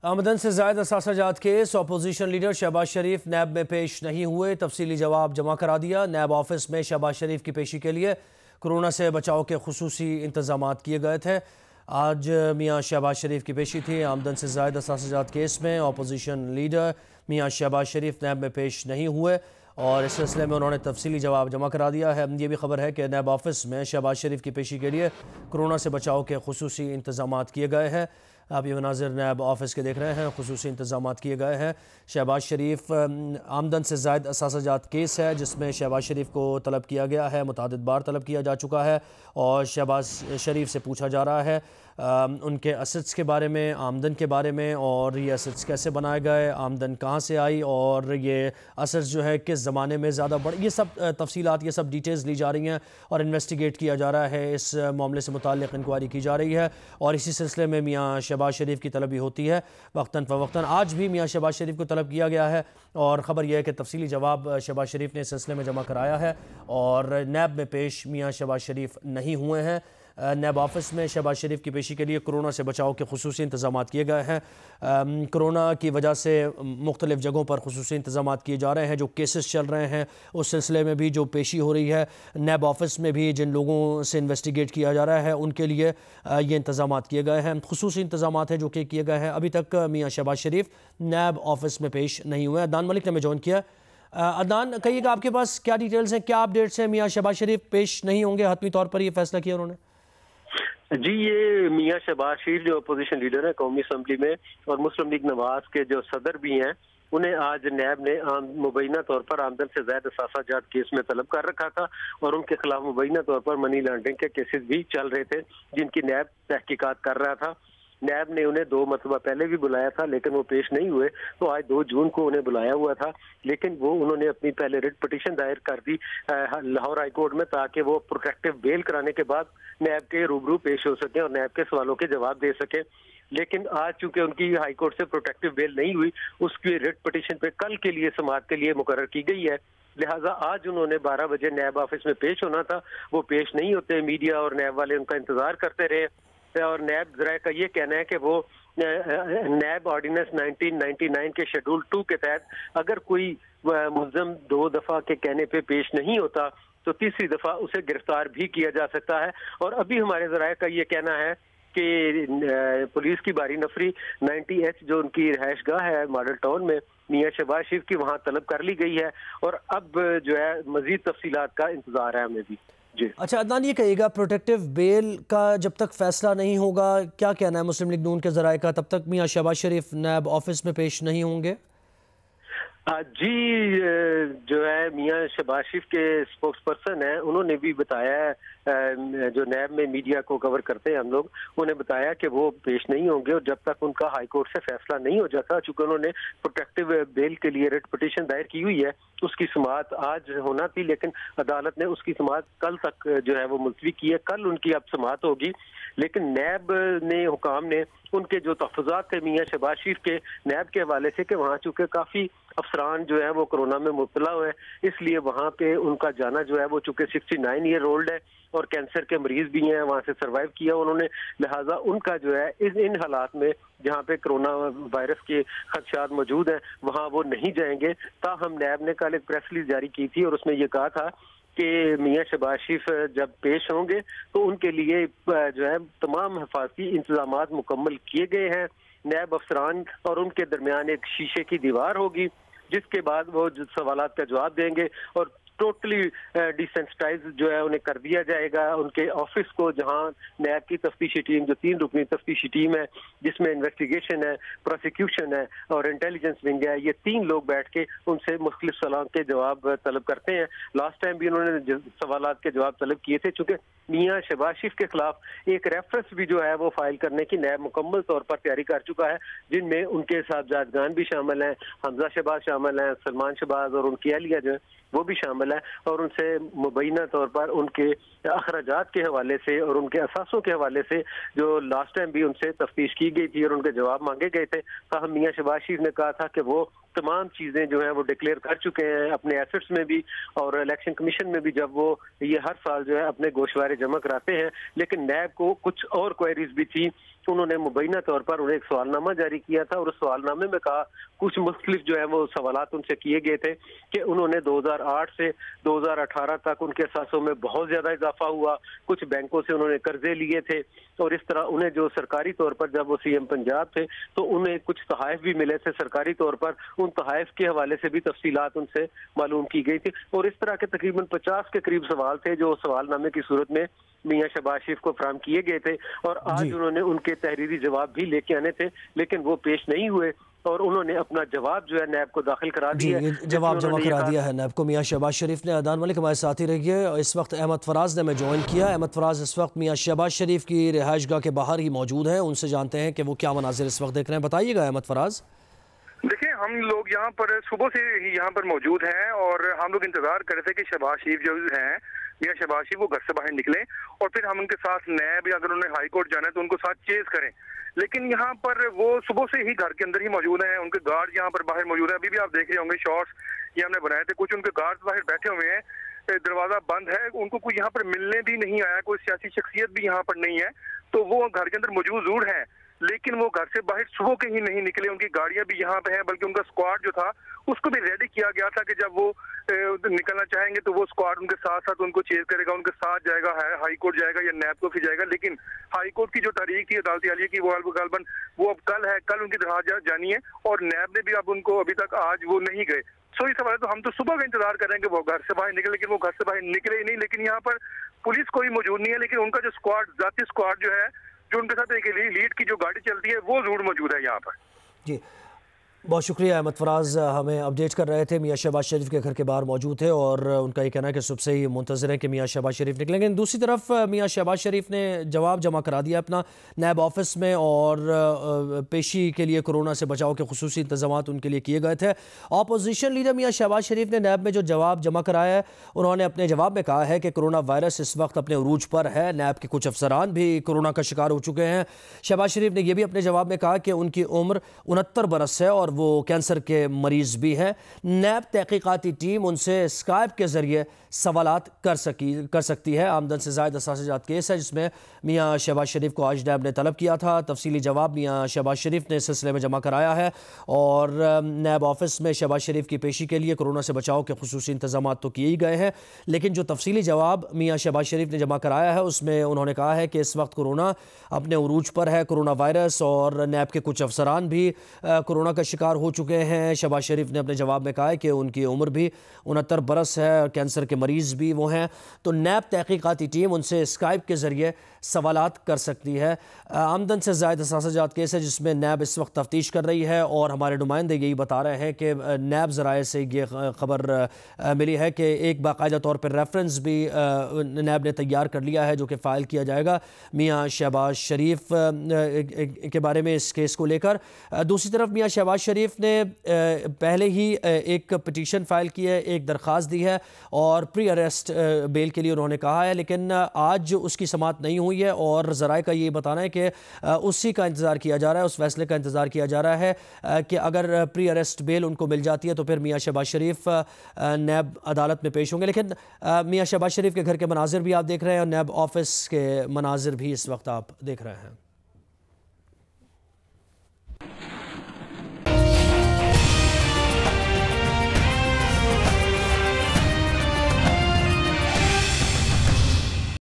आमदन से ज़ायद असासा जात केस। अपोजिशन लीडर शहबाज शरीफ नैब में पेश नहीं हुए। तफसीली जवाब जमा करा दिया। नैब ऑफिस में शहबाज शरीफ की पेशी के लिए कोरोना से बचाव के खुसूसी इंतजाम किए गए थे। आज मियाँ शहबाज शरीफ की पेशी थी। आमदन से ज़ायद असासा जात केस में अपोजिशन लीडर मियाँ शहबाज शरीफ नैब में पेश नहीं हुए और इस सिलसिले में उन्होंने तफसीली जवाब जमा करा दिया है। ये भी खबर है कि नैब ऑफिस में शहबाज शरीफ की पेशी के लिए कोरोना से बचाव के खुसूसी इंतजाम किए गए हैं। आप ये मनाजिर नैब ऑफिस के देख रहे हैं। खुसूसी इंतजाम किए गए हैं। शहबाज शरीफ आमदन से ज़ायद असासा जात केस है जिसमें शहबाज शरीफ को तलब किया गया है, मुतादिद बार तलब किया जा चुका है और शहबाज शरीफ से पूछा जा रहा है उनके असेट्स के बारे में, आमदन के बारे में और ये असेट्स कैसे बनाए गए, आमदन कहाँ से आई और ये असेट्स जो है किस ज़माने में ज़्यादा बढ़, ये सब तफसीलात, ये सब डिटेल्स ली जा रही हैं और इन्वेस्टिगेट किया जा रहा है। इस मामले से मुताल्लिक़ इंक्वायरी की जा रही है और इसी सिलसिले में मियाँ शहबाज शरीफ की तलब भी होती है वक्तन फ़वक्तन। आज भी मियाँ शहबाज शरीफ को तलब किया गया है और ख़बर यह है कि तफसीली जवाब शहबाज शरीफ ने इस सिलसिले में जमा कराया है और नैब में पेश मियाँ शहबाज शरीफ नहीं हुए हैं। नैब ऑफिस में शहबाज शरीफ की पेशी के लिए कोरोना से बचाव के खुसूसी इंतजाम किए गए हैं। कोरोना की वजह से मुख्तलिफ़ जगहों पर खुसूसी इंतजाम किए जा रहे हैं। जो केसेस चल रहे हैं उस सिलसिले में भी जो पेशी हो रही है नैब ऑफिस में भी जिन लोगों से इन्वेस्टिगेट किया जा रहा है उनके लिए ये इंतजाम किए गए हैं। खुसूसी इंतजाम हैं जो कि किए गए हैं। अभी तक मियाँ शहबाज शरीफ नैब ऑफिस में पेश नहीं हुए। अदनान मलिक ने हमें ज्वाइन किया। अदनान, कहिएगा आपके पास क्या डिटेल्स हैं, क्या अपडेट्स हैं? मियाँ शहबाज शरीफ पेश नहीं होंगे, हतमी तौर पर ये फैसला किया उन्होंने? जी, ये मियाँ शहबाज शरीफ जो अपोजिशन लीडर है कौमी असम्बली में और मुस्लिम लीग नवाज के जो सदर भी हैं, उन्हें आज नैब ने मुबैना तौर पर आमदन से ज़्यादा असासा जात केस में तलब कर रखा था और उनके खिलाफ मुबैना तौर पर मनी लॉन्ड्रिंग के केसेस भी चल रहे थे जिनकी नैब तहकीकात कर रहा था। नैब ने उन्हें 2 मरतबा पहले भी बुलाया था लेकिन वो पेश नहीं हुए, तो आज 2 जून को उन्हें बुलाया हुआ था लेकिन वो उन्होंने अपनी पहले रिट पिटीशन दायर कर दी लाहौर हाई कोर्ट में ताकि वो प्रोटेक्टिव बेल कराने के बाद नैब के रूबरू पेश हो सकें और नैब के सवालों के जवाब दे सकें। लेकिन आज चूंकि उनकी हाई कोर्ट से प्रोटेक्टिव बेल नहीं हुई, उसकी रिट पिटीशन पे कल के लिए समाअत के लिए मुकर्रर की गई है। लिहाजा आज उन्होंने 12 बजे नैब ऑफिस में पेश होना था, वो पेश नहीं होते। मीडिया और नैब वाले उनका इंतजार करते रहे और नैब ज़राए का ये कहना है कि वो नैब ऑर्डिनेंस 1999 के शेड्यूल 2 के तहत अगर कोई मुल्ज़म 2 दफ़ा के कहने पे पेश नहीं होता तो तीसरी दफ़ा उसे गिरफ्तार भी किया जा सकता है। और अभी हमारे ज़राए का ये कहना है कि पुलिस की बारी नफरी 90H जो उनकी रिहाइशगाह है मॉडल टाउन में मियाँ शहबाज शरीफ की, वहाँ तलब कर ली गई है और अब जो है मज़ीद तफसीलात का इंतज़ार है हमें भी। जी अच्छा अदनान, ये कहिएगा प्रोटेक्टिव बेल का जब तक फैसला नहीं होगा, क्या कहना है मुस्लिम लीग नून के ज़राए का, तब तक मियाँ शहबाज शरीफ नैब ऑफिस में पेश नहीं होंगे? जी, जो है मियाँ शहबाज शरीफ के स्पोक्स पर्सन है, उन्होंने भी बताया है, जो नैब में मीडिया को कवर करते हैं हम लोग, उन्हें बताया कि वो पेश नहीं होंगे और जब तक उनका हाई कोर्ट से फैसला नहीं हो जाता, चूंकि उन्होंने प्रोटेक्टिव बेल के लिए रिट पिटीशन दायर की हुई है, उसकी समाअत आज होना थी लेकिन अदालत ने उसकी समाअत कल तक जो है वो मुलतवी की है। कल उनकी अब समाअत होगी लेकिन नैब ने हुकाम ने उनके जो तहफ़्फ़ुज़ात थे मियाँ शहबाज शरीफ के नैब के हवाले से कि वहाँ चूँकि काफ़ी अफसरान जो है वो कोरोना में मुब्तला हुए, इसलिए वहाँ पे उनका जाना जो है वो चूँकि 69 ईयर ओल्ड है और कैंसर के मरीज भी हैं, वहाँ से सर्वाइव किया उन्होंने, लिहाजा उनका जो है इन हालात में जहाँ पे कोरोना वायरस के खदशात मौजूद हैं वहाँ वो नहीं जाएंगे। ताहम नैब ने कल एक प्रेस रिलीज जारी की थी और उसमें ये कहा था कि मियाँ शहबाज शरीफ जब पेश होंगे तो उनके लिए जो है तमाम हिफाजती इंतजामात मुकम्मल किए गए हैं। नैब अफसरान और उनके दरमियान एक शीशे की दीवार होगी जिसके बाद वो सवालात का जवाब देंगे और टोटली डिसेंसिटाइज जो है उन्हें कर दिया जाएगा। उनके ऑफिस को, जहां नैब की तफ्तीशी टीम जो 3 रुकनी तफ्तीशी टीम है जिसमें इन्वेस्टिगेशन है, प्रोसिक्यूशन है और इंटेलिजेंस विंग है, ये 3 लोग बैठ के उनसे मुख्तलिफ सवालों के जवाब तलब करते हैं। लास्ट टाइम भी उन्होंने सवालात के जवाब तलब किए थे। चूंकि मियाँ शहबाज शरीफ के खिलाफ एक रेफरेंस भी जो है वो फाइल करने की नैब मुकम्मल तौर पर तैयारी कर चुका है, जिनमें उनके साहबजादगान भी शामिल हैं, हमजा शहबाज शामिल हैं, सलमान शहबाज और उनकी अहलिया जो है वो भी शामिल है और उनसे मुबैना तौर पर उनके अखराजात के हवाले से और उनके असासों के हवाले से जो लास्ट टाइम भी उनसे तफ्तीश की गई थी और उनके जवाब मांगे गए थे, ताहम मियाँ शहबाज शरीफ ने कहा था कि वो तमाम चीजें जो हैं वो डिक्लेयर कर चुके हैं अपने एसेट्स में भी, और इलेक्शन कमीशन में भी जब वो ये हर साल जो है अपने गोशवारे जमा कराते हैं। लेकिन नैब को कुछ और क्वेरीज भी थी। उन्होंने मुबैना तौर पर उन्हें एक सवालनामा जारी किया था और उस सवालनामे में कहा, कुछ मुख्तलिफ जो है वो सवालात उनसे किए गए थे कि उन्होंने 2008 से 2018 तक उनके असासों में बहुत ज्यादा इजाफा हुआ, कुछ बैंकों से उन्होंने कर्जे लिए थे, और इस तरह उन्हें जो सरकारी तौर पर जब वो सीएम पंजाब थे तो उन्हें कुछ तहाइफ भी मिले थे सरकारी तौर पर। उन तहाइफ के हवाले से भी तफसीलात उनसे मालूम की गई थी, और इस तरह के तकरीबन 50 के करीब सवाल थे जो सवालनामे की सूरत में मियां शहबाज शरीफ को फराहम किए गए थे। और आज उन्होंने उनके तहरीरी जवाब भी लेके आने थे, लेकिन वो पेश नहीं हुए, और उन्होंने अपना जवाब जो है नैब को दाखिल करा दिया। जवाब जमा करा दिया है नैब को। मियां शहबाज शरीफ ने अदान मलिक हमारे साथ ही रही है। इस वक्त अहमद फराज ने हमें ज्वाइन किया। अहमद फराज इस वक्त मियां शहबाज शरीफ की रिहाइशगाह के बाहर ही मौजूद हैं, उनसे जानते हैं कि वो क्या मनाजिर इस वक्त देख रहे हैं। बताइएगा अहमद फराज। देखिए, हम लोग यहाँ पर सुबह से ही यहाँ पर मौजूद हैं और हम लोग इंतजार कर रहे थे कि शहबाज शरीफ जो हैं, मियां शहबाज शरीफ, वो घर से बाहर निकले और फिर हम उनके साथ नैब या अगर उन्हें हाई कोर्ट जाना है तो उनको साथ चेज करें। लेकिन यहाँ पर वो सुबह से ही घर के अंदर ही मौजूद हैं, उनके गार्ड यहाँ पर बाहर मौजूद है। अभी भी आप देख रहे होंगे शॉर्ट्स ये हमने बनाए थे, कुछ उनके गार्ड बाहर बैठे हुए हैं, दरवाजा बंद है, उनको कोई यहाँ पर मिलने भी नहीं आया, कोई सियासी शख्सियत भी यहाँ पर नहीं है, तो वो घर के अंदर मौजूद जरूर है, लेकिन वो घर से बाहर सुबह के ही नहीं निकले। उनकी गाड़ियां भी यहाँ पे हैं, बल्कि उनका स्क्वाड जो था उसको भी रेडी किया गया था कि जब वो निकलना चाहेंगे तो वो स्क्वाड उनके साथ साथ उनको चेज करेगा, उनके साथ जाएगा, हाई कोर्ट जाएगा या नैब को भी जाएगा। लेकिन हाई कोर्ट की जो तारीख थी अदालती आलिया की, वो गालबन वो अब कल है, कल उनकी दरखास्त जानी है, और नैब ने भी अब उनको अभी तक आज वो नहीं गए। सो इस सवाल है, तो हम तो सुबह का इंतजार कर रहे हैं कि वो घर से बाहर निकले, लेकिन वो घर से बाहर निकले ही नहीं। लेकिन यहाँ पर पुलिस कोई मौजूद नहीं है, लेकिन उनका जो स्क्वाड, जाती स्क्वाड जो है, जो उनके साथ एक लीड की जो गाड़ी चलती है, वो जरूर मौजूद है यहाँ पर। जी, बहुत शुक्रिया। अहमद फराज हमें अपडेट कर रहे थे। मियां शहबाज शरीफ के घर के बाहर मौजूद थे और उनका ये कहना है कि सुबह से ही मुंतज़िर है कि मियां शहबाज शरीफ निकलेंगे। दूसरी तरफ मियां शहबाज शरीफ ने जवाब जमा करा दिया अपना नैब ऑफिस में, और पेशी के लिए कोरोना से बचाव के खुसूसी इंतजाम उनके लिए किए गए थे। अपोजिशन लीडर मियां शहबाज शरीफ ने नैब में जो जवाब जमा कराया है, उन्होंने अपने जवाब में कहा है कि कोरोना वायरस इस वक्त अपने उरूज पर है, नैब के कुछ अफसरान भी कोरोना का शिकार हो चुके हैं। शहबाज शरीफ ने यह भी अपने जवाब में कहा कि उनकी उम्र 69 बरस है और वो कैंसर के मरीज भी है। नैब तहकीकाती टीम उनसे स्काइप के जरिए सवालात कर सकती है। आमदन से ज़ायद असासाजात केस है जिसमें मियां शहबाज शरीफ को आज नैब ने तलब किया था। तफसीली जवाब मियां शहबाज शरीफ ने इस सिलसिले में जमा कराया है, और नैब ऑफिस में शहबाज शरीफ की पेशी के लिए कोरोना से बचाव के खुसूसी इंतजाम तो किए ही गए हैं, लेकिन जो तफसीली जवाब मियां शहबाज शरीफ ने जमा कराया है उसमें उन्होंने कहा है कि इस वक्त कोरोना अपने उरूज पर है, कोरोना वायरस, और नैब के कुछ अफसरान भी कोरोना का शिकार हो चुके हैं। शहबाज शरीफ ने अपने जवाब में कहा है कि उनकी उम्र भी 69 बरस है, कैंसर के मरीज़ भी वो हैं, तो नैब तहकीकाती टीम उनसे स्काइप के ज़रिए सवालात कर सकती है। आमदन से ज़ायद असासाजात केस है जिसमें नैब इस वक्त तफ्तीश कर रही है, और हमारे नुमाइंदे यही बता रहे हैं कि नैब ज़राए से ये खबर मिली है कि एक बाकायदा तौर पर रेफरेंस भी नैब ने तैयार कर लिया है जो कि फ़ाइल किया जाएगा मियां शहबाज शरीफ के बारे में इस केस को लेकर। दूसरी तरफ मियां शहबाज शरीफ ने पहले ही एक पिटीशन फ़ाइल की है, एक दरख्वास्त दी है, और प्री अरेस्ट बेल के लिए उन्होंने कहा है, लेकिन आज उसकी समाअत नहीं हुई है, और ज़राए का ये बताना है कि उसी का इंतज़ार किया जा रहा है, उस फैसले का इंतज़ार किया जा रहा है कि अगर प्री अरेस्ट बेल उनको मिल जाती है तो फिर मियां शहबाज शरीफ नैब अदालत में पेश होंगे। लेकिन मियां शहबाज शरीफ के घर के मनाजिर भी आप देख रहे हैं और नैब ऑफिस के मनाजिर भी इस वक्त आप देख रहे हैं।